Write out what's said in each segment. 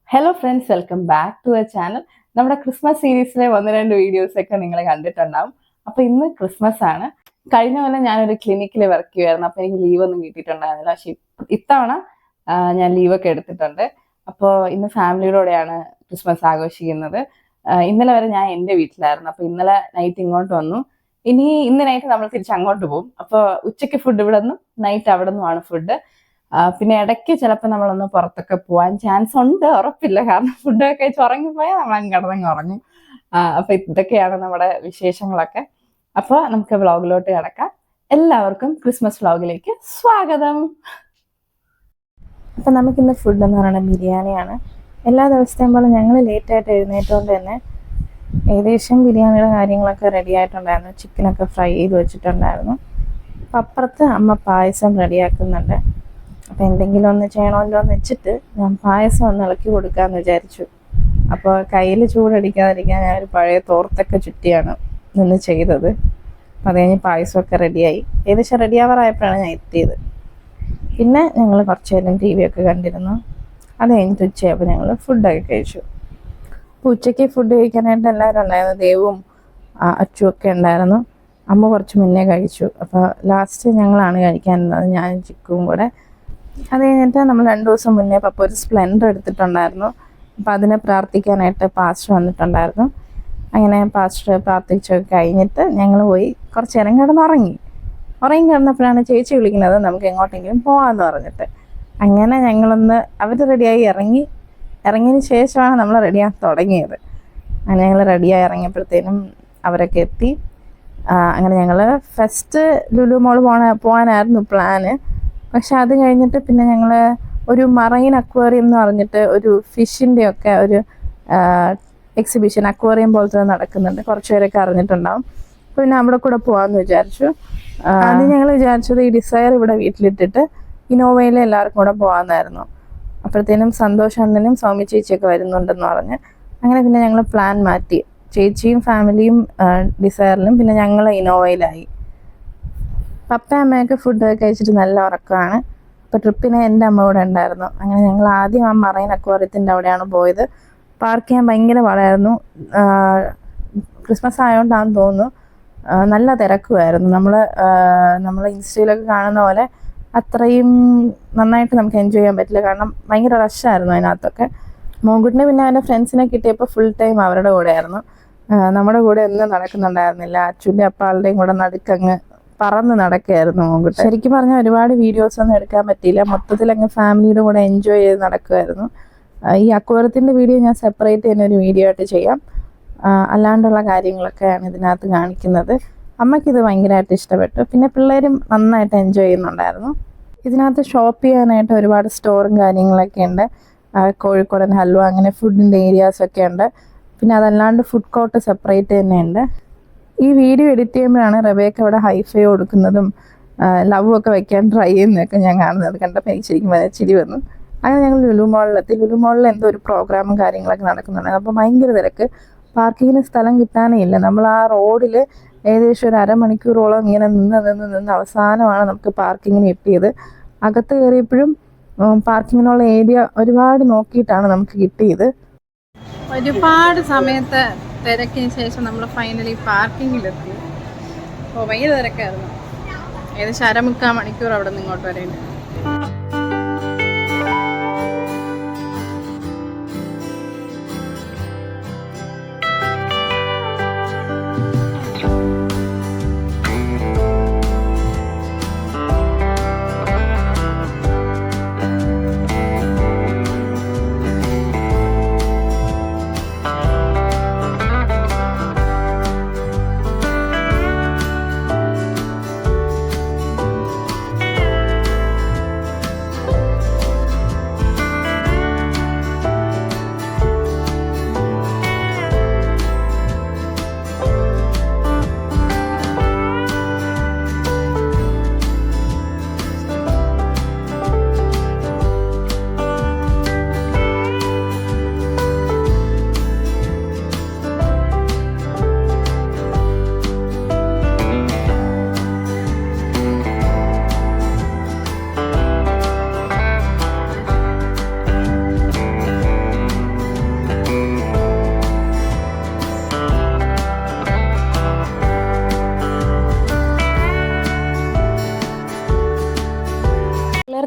Hello friends, welcome back to a channel. നമ്മുടെ Christmas സീരീസിലെ 1-2 videos ഒക്കെ നിങ്ങൾ കണ്ടിട്ടുണ്ടാവും. അപ്പൊ ഇന്ന് ക്രിസ്മസ് ആണ്. കഴിഞ്ഞ കൊല്ലം ഞാനൊരു ക്ലിനിക്കിൽ വർക്ക് ചെയ്യുമായിരുന്നു. അപ്പൊ എനിക്ക് ലീവ് ഒന്നും കിട്ടിയിട്ടുണ്ടായിരുന്നില്ല. പക്ഷെ ഇത്തവണ ഞാൻ ലീവൊക്കെ എടുത്തിട്ടുണ്ട്. അപ്പോൾ ഇന്ന് ഫാമിലിയോടെയാണ് ക്രിസ്മസ് ആഘോഷിക്കുന്നത്. ഇന്നലെ വരെ ഞാൻ എൻ്റെ വീട്ടിലായിരുന്നു. അപ്പൊ ഇന്നലെ നൈറ്റ് ഇങ്ങോട്ട് വന്നു. ഇന്ന് നൈറ്റ് നമ്മൾ തിരിച്ച് അങ്ങോട്ട് പോകും. അപ്പോൾ ഉച്ചയ്ക്ക് ഫുഡ് ഇവിടെ നിന്നും നൈറ്റ് അവിടെ നിന്നുമാണ് ഫുഡ്. പിന്നെ ഇടയ്ക്ക് ചിലപ്പോൾ നമ്മളൊന്ന് പുറത്തൊക്കെ പോകാൻ ചാൻസ് ഉണ്ട്, ഉറപ്പില്ല. കാരണം ഫുഡൊക്കെ കഴിച്ച് ഉറങ്ങിപ്പോയാൽ നമ്മൾ അങ്ങ് കിടന്നങ്ങ് ഉറങ്ങും. അപ്പൊ ഇതൊക്കെയാണ് നമ്മുടെ വിശേഷങ്ങളൊക്കെ. അപ്പോൾ നമുക്ക് വ്ളോഗിലോട്ട് കിടക്കാം. എല്ലാവർക്കും ക്രിസ്മസ് വ്ളോഗിലേക്ക് സ്വാഗതം. അപ്പം നമുക്കിന്ന് ഫുഡ് എന്ന് പറയുന്നത് ബിരിയാണിയാണ്. എല്ലാ ദിവസത്തെയും പോലെ ഞങ്ങൾ ലേറ്റായിട്ട് എഴുന്നേറ്റുകൊണ്ട് തന്നെ ഏകദേശം ബിരിയാണിയുടെ കാര്യങ്ങളൊക്കെ റെഡി ആയിട്ടുണ്ടായിരുന്നു. ചിക്കനൊക്കെ ഫ്രൈ ചെയ്ത് വെച്ചിട്ടുണ്ടായിരുന്നു. അപ്പം അപ്പുറത്ത് അമ്മ പായസം റെഡിയാക്കുന്നുണ്ട്. അപ്പം എന്തെങ്കിലും ഒന്ന് ചെയ്യണമല്ലോ എന്ന് വെച്ചിട്ട് ഞാൻ പായസം ഒന്ന് ഇളക്കി കൊടുക്കാമെന്ന് വിചാരിച്ചു. അപ്പോൾ കയ്യിൽ ചൂടടിക്കാതിരിക്കാൻ ഞാൻ ഒരു പഴയ തോർത്തൊക്കെ ചുറ്റിയാണ് നിന്ന് ചെയ്തത്. അപ്പം അത് കഴിഞ്ഞ് പായസമൊക്കെ റെഡിയായി. ഏകദേശം റെഡിയാവാറായപ്പോഴാണ് ഞാൻ എത്തിയത്. പിന്നെ ഞങ്ങൾ കുറച്ച് നേരം ടി വി ഒക്കെ കണ്ടിരുന്നു. അത് കഴിഞ്ഞിട്ട് ഉച്ചയായപ്പോൾ ഞങ്ങൾ ഫുഡൊക്കെ കഴിച്ചു. അപ്പോൾ ഉച്ചയ്ക്ക് ഫുഡ് കഴിക്കാനായിട്ട് എല്ലാവരും ഉണ്ടായിരുന്നു. ദേവും അച്ചുവൊക്കെ ഉണ്ടായിരുന്നു. അമ്മ കുറച്ച് മുന്നേ കഴിച്ചു. അപ്പോൾ ലാസ്റ്റ് ഞങ്ങളാണ് കഴിക്കാനുള്ളത്, ഞാനും ചിക്കുവും കൂടെ. അത് കഴിഞ്ഞിട്ട് നമ്മൾ 2 ദിവസം മുന്നേ പപ്പ ഒരു സ്പ്ലെൻഡർ എടുത്തിട്ടുണ്ടായിരുന്നു. അപ്പം അതിനെ പ്രാർത്ഥിക്കാനായിട്ട് പാസ്റ്റർ വന്നിട്ടുണ്ടായിരുന്നു. അങ്ങനെ പാസ്റ്റർ പ്രാർത്ഥിച്ചൊക്കെ കഴിഞ്ഞിട്ട് ഞങ്ങൾ പോയി കുറച്ച് നേരം കിടന്നുറങ്ങി കിടന്നപ്പോഴാണ് ചേച്ചി വിളിക്കുന്നത്, നമുക്ക് എങ്ങോട്ടെങ്കിലും പോകാമെന്ന് പറഞ്ഞിട്ട്. അങ്ങനെ ഞങ്ങളൊന്ന് അവർ റെഡിയായി ഇറങ്ങിയതിന് ശേഷമാണ് നമ്മൾ റെഡിയാകാൻ തുടങ്ങിയത്. അങ്ങനെ ഞങ്ങൾ റെഡിയായി ഇറങ്ങിയപ്പോഴത്തേനും അവരൊക്കെ എത്തി. അങ്ങനെ ഞങ്ങൾ ഫസ്റ്റ് ലുലു മോൾ പോകാനായിരുന്നു പ്ലാന്. പക്ഷെ അത് കഴിഞ്ഞിട്ട് പിന്നെ ഞങ്ങൾ ഒരു മറൈൻ അക്വേറിയം എന്ന് പറഞ്ഞിട്ട് ഒരു ഫിഷിൻ്റെ ഒക്കെ ഒരു എക്സിബിഷൻ അക്വേറിയം പോലത്തെ നടക്കുന്നുണ്ട്. കുറച്ച് പേരൊക്കെ അറിഞ്ഞിട്ടുണ്ടാവും. അപ്പോൾ പിന്നെ അവിടെ കൂടെ പോകാമെന്ന് വിചാരിച്ചു. ആദ്യം ഞങ്ങൾ വിചാരിച്ചത് ഈ ഡിസയർ ഇവിടെ വീട്ടിലിട്ടിട്ട് ഇന്നോവയിൽ എല്ലാവർക്കും കൂടെ പോകാമെന്നായിരുന്നു. അപ്പോഴത്തേനും സന്തോഷ് അണ്ണനും സൗമ്യ ചേച്ചിയൊക്കെ വരുന്നുണ്ടെന്ന് പറഞ്ഞ് അങ്ങനെ പിന്നെ ഞങ്ങൾ പ്ലാൻ മാറ്റി. ചേച്ചിയും ഫാമിലിയും ഡിസയറിലും, പിന്നെ ഞങ്ങൾ ഇന്നോവയിലായി. പപ്പ അമ്മയൊക്കെ ഫുഡ് കഴിച്ചിട്ട് നല്ല ഉറക്കമാണ്. അപ്പോൾ ട്രിപ്പിന് എൻ്റെ അമ്മ കൂടെ ഉണ്ടായിരുന്നു. അങ്ങനെ ഞങ്ങൾ ആദ്യം ആ മറൈൻ അക്വേറിയത്തിൻ്റെ അവിടെയാണ് പോയത്. പാർക്ക് ചെയ്യാൻ ഭയങ്കര പാടായിരുന്നു. ക്രിസ്മസ് ആയതുകൊണ്ടാണെന്ന് തോന്നുന്നു നല്ല തിരക്കുമായിരുന്നു. നമ്മൾ ഇൻസ്റ്റയിലൊക്കെ കാണുന്ന പോലെ അത്രയും നന്നായിട്ട് നമുക്ക് എൻജോയ് ചെയ്യാൻ പറ്റില്ല. കാരണം ഭയങ്കര റഷായിരുന്നു അതിനകത്തൊക്കെ. മോൻകുട്ടിനെ പിന്നെ അവൻ്റെ ഫ്രണ്ട്സിനെ കിട്ടിയപ്പോൾ ഫുൾ ടൈം അവരുടെ കൂടെ ആയിരുന്നു. നമ്മുടെ കൂടെ ഒന്നും നടക്കുന്നുണ്ടായിരുന്നില്ല. അച്ഛൻ്റെ അപ്പാളുടെയും കൂടെ നടുക്കങ്ങ് പറന്ന് നടക്കുകയായിരുന്നു മോൻകുട്ടി. ശരിക്കും പറഞ്ഞാൽ ഒരുപാട് വീഡിയോസ് ഒന്നും എടുക്കാൻ പറ്റിയില്ല. മൊത്തത്തിൽ അങ്ങ് ഫാമിലിയുടെ കൂടെ എൻജോയ് ചെയ്ത് നടക്കുമായിരുന്നു. ഈ അക്വേറിയത്തിൻ്റെ വീഡിയോ ഞാൻ സെപ്പറേറ്റ് തന്നെ ഒരു വീഡിയോ ആയിട്ട് ചെയ്യാം. അല്ലാണ്ടുള്ള കാര്യങ്ങളൊക്കെയാണ് ഇതിനകത്ത് കാണിക്കുന്നത്. അമ്മയ്ക്കിത് ഭയങ്കരമായിട്ട് ഇഷ്ടപ്പെട്ടു. പിന്നെ പിള്ളേരും നന്നായിട്ട് എൻജോയ് ചെയ്യുന്നുണ്ടായിരുന്നു. ഇതിനകത്ത് ഷോപ്പ് ചെയ്യാനായിട്ട് ഒരുപാട് സ്റ്റോറും കാര്യങ്ങളൊക്കെ ഉണ്ട്. കോഴിക്കോടൻ ഹൽവ, അങ്ങനെ ഫുഡിൻ്റെ ഏരിയാസൊക്കെ ഉണ്ട്. പിന്നെ അതല്ലാണ്ട് ഫുഡ് കോർട്ട് സെപ്പറേറ്റ് തന്നെയുണ്ട്. ഈ വീഡിയോ എഡിറ്റ് ചെയ്യുമ്പോഴാണ് റബേക്ക അവിടെ ഹൈഫൈ കൊടുക്കുന്നതും ലവ് ഒക്കെ വെക്കാൻ ട്രൈ ചെയ്യുന്നതൊക്കെ ഞാൻ കാണുന്നത് കണ്ടപ്പോൾ എനിക്ക് ശരിക്കും ചിരി വന്നു. അങ്ങനെ ഞങ്ങൾ ലുലു മോളിലെത്തി. ലുലു മോളിൽ എന്തോ ഒരു പ്രോഗ്രാമും കാര്യങ്ങളൊക്കെ നടക്കുന്നുണ്ട്. അപ്പോൾ ഭയങ്കര തിരക്ക്. പാർക്കിങ്ങിന് സ്ഥലം കിട്ടാനേ ഇല്ല. നമ്മൾ ആ റോഡിൽ ഏകദേശം ഒരു അരമണിക്കൂറോളം ഇങ്ങനെ നിന്ന് അവസാനമാണ് നമുക്ക് പാർക്കിങ്ങിന് കിട്ടിയത്. അകത്ത് കയറിയപ്പോഴും പാർക്കിങ്ങിനുള്ള ഏരിയ ഒരുപാട് നോക്കിയിട്ടാണ് നമുക്ക് കിട്ടിയത്. ഒരുപാട് സമയത്ത് തിരക്കിന് ശേഷം നമ്മൾ ഫൈനലി പാർക്കിങ്ങിലെത്തി. അപ്പോൾ ഭയങ്കര തിരക്കായിരുന്നു. ഏകദേശം 1/4 മണിക്കൂർ അവിടെ നിന്ന് ഇങ്ങോട്ട് വരെയുണ്ട്.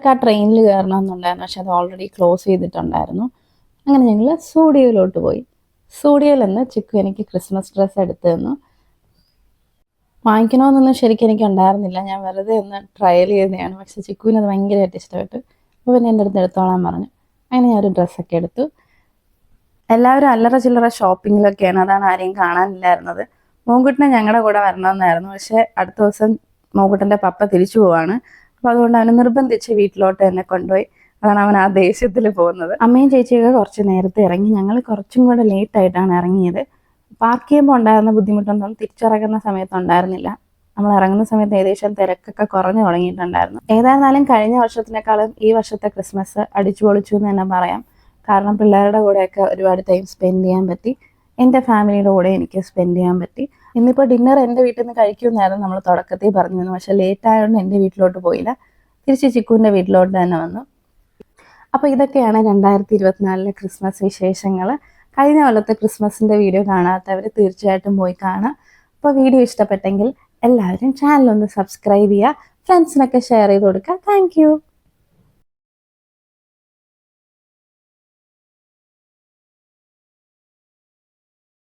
പിള്ളേർക്ക് ആ ട്രെയിനിൽ കയറണമെന്നുണ്ടായിരുന്നു, പക്ഷെ അത് ഓൾറെഡി ക്ലോസ് ചെയ്തിട്ടുണ്ടായിരുന്നു. അങ്ങനെ ഞങ്ങൾ സൂഡിയോയിലോട്ട് പോയി. സൂഡിയോയിൽ നിന്ന് ചിക്കു എനിക്ക് ക്രിസ്മസ് ഡ്രസ്സ് എടുത്തു തന്നു. വാങ്ങിക്കണമെന്നൊന്നും ശരിക്കും എനിക്ക് ഉണ്ടായിരുന്നില്ല, ഞാൻ വെറുതെ ഒന്ന് ട്രയൽ ചെയ്തതാണ്. പക്ഷെ ചിക്കുവിന് അത് ഭയങ്കരമായിട്ട് ഇഷ്ടപ്പെട്ടു. അപ്പോൾ പിന്നെ എൻ്റെ അടുത്ത് എടുത്തോളാൻ പറഞ്ഞു. അങ്ങനെ ഞാൻ ഒരു ഡ്രസ്സൊക്കെ എടുത്തു. എല്ലാവരും അല്ലറ ചില്ലറ ഷോപ്പിങ്ങിലൊക്കെയാണ്, അതാണ് ആരെയും കാണാനില്ലായിരുന്നത്. മോൻകുട്ടനെ ഞങ്ങളുടെ കൂടെ വരണമെന്നായിരുന്നു, പക്ഷേ അടുത്ത ദിവസം മോൻകുട്ടൻ്റെ പപ്പ തിരിച്ചു പോവാണ്. അപ്പോൾ അതുകൊണ്ട് അവന് നിർബന്ധിച്ച് വീട്ടിലോട്ട് എന്നെ കൊണ്ടുപോയി. അതാണ് അവൻ ആ ദേഷ്യത്തിൽ പോകുന്നത്. അമ്മയും ചേച്ചിയൊക്കെ കുറച്ച് നേരത്തെ ഇറങ്ങി, ഞങ്ങൾ കുറച്ചും കൂടെ ലേറ്റായിട്ടാണ് ഇറങ്ങിയത്. പാർക്ക് ചെയ്യുമ്പോൾ ഉണ്ടായിരുന്ന ബുദ്ധിമുട്ടൊന്നും തിരിച്ചിറങ്ങുന്ന സമയത്ത് ഉണ്ടായിരുന്നില്ല. നമ്മൾ ഇറങ്ങുന്ന സമയത്ത് ഏകദേശം തിരക്കൊക്കെ കുറഞ്ഞു തുടങ്ങിയിട്ടുണ്ടായിരുന്നു. ഏതായിരുന്നാലും കഴിഞ്ഞ വർഷത്തിനേക്കാളും ഈ വർഷത്തെ ക്രിസ്മസ് അടിച്ചു പൊളിച്ചു എന്ന് തന്നെ പറയാം. കാരണം പിള്ളേരുടെ കൂടെയൊക്കെ ഒരുപാട് ടൈം സ്പെൻഡ് ചെയ്യാൻ പറ്റി. എൻ്റെ ഫാമിലിയുടെ കൂടെ എനിക്ക് സ്പെൻഡ് ചെയ്യാൻ പറ്റി. ഇന്നിപ്പോൾ ഡിന്നർ എൻ്റെ വീട്ടിൽ നിന്ന് കഴിക്കുമെന്നായിരുന്നു നമ്മൾ തുടക്കത്തിൽ പറഞ്ഞിരുന്നു. പക്ഷേ ലേറ്റ് ആയതുകൊണ്ട് എൻ്റെ വീട്ടിലോട്ട് പോയില്ല, തിരിച്ച് ചിക്കുവിൻ്റെ വീട്ടിലോട്ട് തന്നെ വന്നു. അപ്പോൾ ഇതൊക്കെയാണ് 2024 ക്രിസ്മസ് വിശേഷങ്ങൾ. കഴിഞ്ഞ കൊല്ലത്തെ ക്രിസ്മസിൻ്റെ വീഡിയോ കാണാത്തവർ തീർച്ചയായിട്ടും പോയി കാണാം. അപ്പോൾ വീഡിയോ ഇഷ്ടപ്പെട്ടെങ്കിൽ എല്ലാവരും ചാനലൊന്ന് സബ്സ്ക്രൈബ് ചെയ്യുക, ഫ്രണ്ട്സിനൊക്കെ ഷെയർ ചെയ്ത് കൊടുക്കുക. താങ്ക്